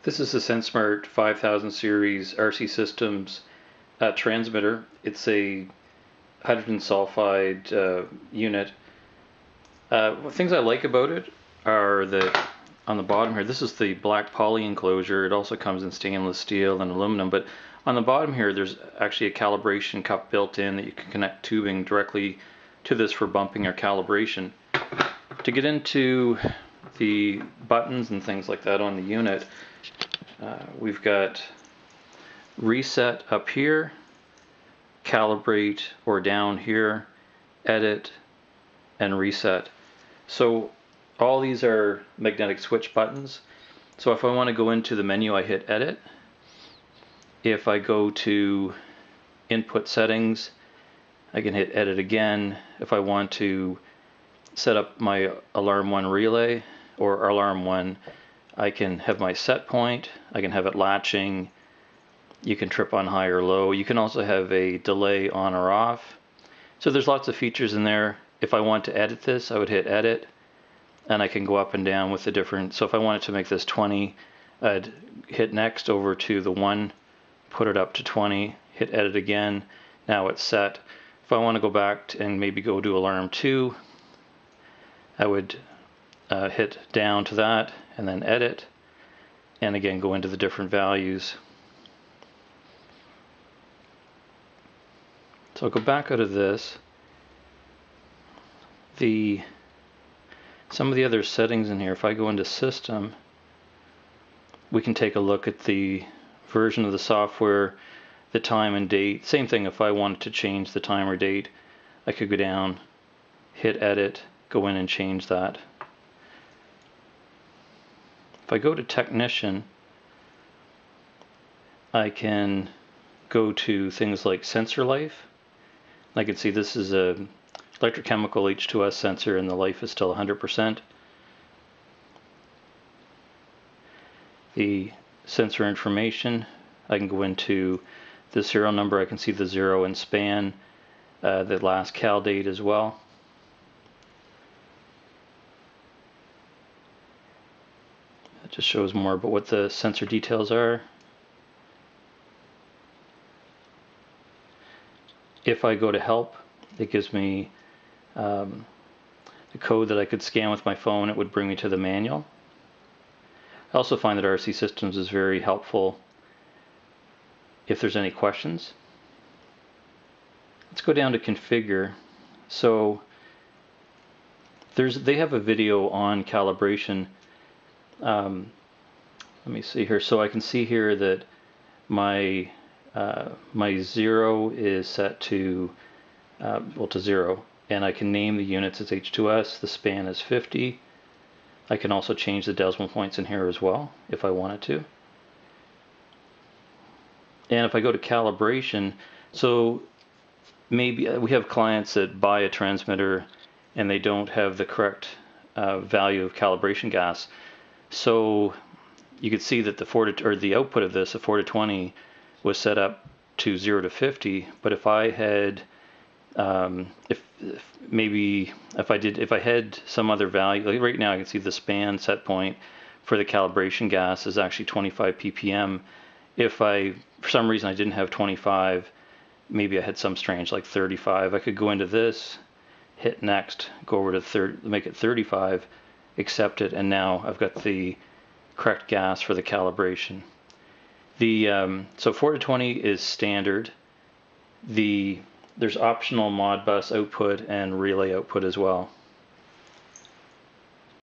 This is the SenSmart 5000 series RC Systems transmitter. It's a hydrogen sulfide unit. Things I like about it are that on the bottom here, this is the black poly enclosure. It also comes in stainless steel and aluminum, but on the bottom here there's actually a calibration cup built in that you can connect tubing directly to this for bumping or calibration. To get into the buttons and things like that on the unit, we've got reset up here, calibrate or down here, edit, and reset. So all these are magnetic switch buttons. So if I want to go into the menu, I hit edit. If I go to input settings, I can hit edit again. If I want to set up my alarm 1 relay or alarm 1, I can have my set point, I can have it latching, you can trip on high or low, you can also have a delay on or off. So there's lots of features in there. If I want to edit this, I would hit edit, and I can go up and down with the different, so if I wanted to make this 20, I'd hit next over to the 1, put it up to 20, hit edit again, now it's set. If I want to go back and maybe go to alarm 2, I would hit down to that and then edit, and again go into the different values. So I'll go back out of this. Some of the other settings in here, if I go into system, we can take a look at the version of the software, the time and date. Same thing, if I wanted to change the time or date, I could go down, hit edit, go in and change that. If I go to technician, I can go to things like sensor life. I can see this is a electrochemical H2S sensor and the life is still 100%. The sensor information, I can go into the serial number, I can see the 0 and span, the last cal date as well. It just shows more about what the sensor details are. If I go to help, it gives me the code that I could scan with my phone. It would bring me to the manual. I also find that RC Systems is very helpful if there's any questions. Let's go down to configure. So they have a video on calibration. Let me see here. So I can see here that my 0 is set to to 0, and I can name the units as H2S. The span is 50. I can also change the decimal points in here as well if I wanted to. And if I go to calibration, so maybe we have clients that buy a transmitter and they don't have the correct value of calibration gas. So you could see that the output of this, the 4 to 20, was set up to 0 to 50. But if I had, if I had some other value, like right now I can see the span set point for the calibration gas is actually 25 ppm. If for some reason I didn't have 25, maybe I had some strange like 35, I could go into this, hit next, go over to make it 35, accept it, and now I've got the correct gas for the calibration. So 4 to 20 is standard. There's optional Modbus output and relay output as well.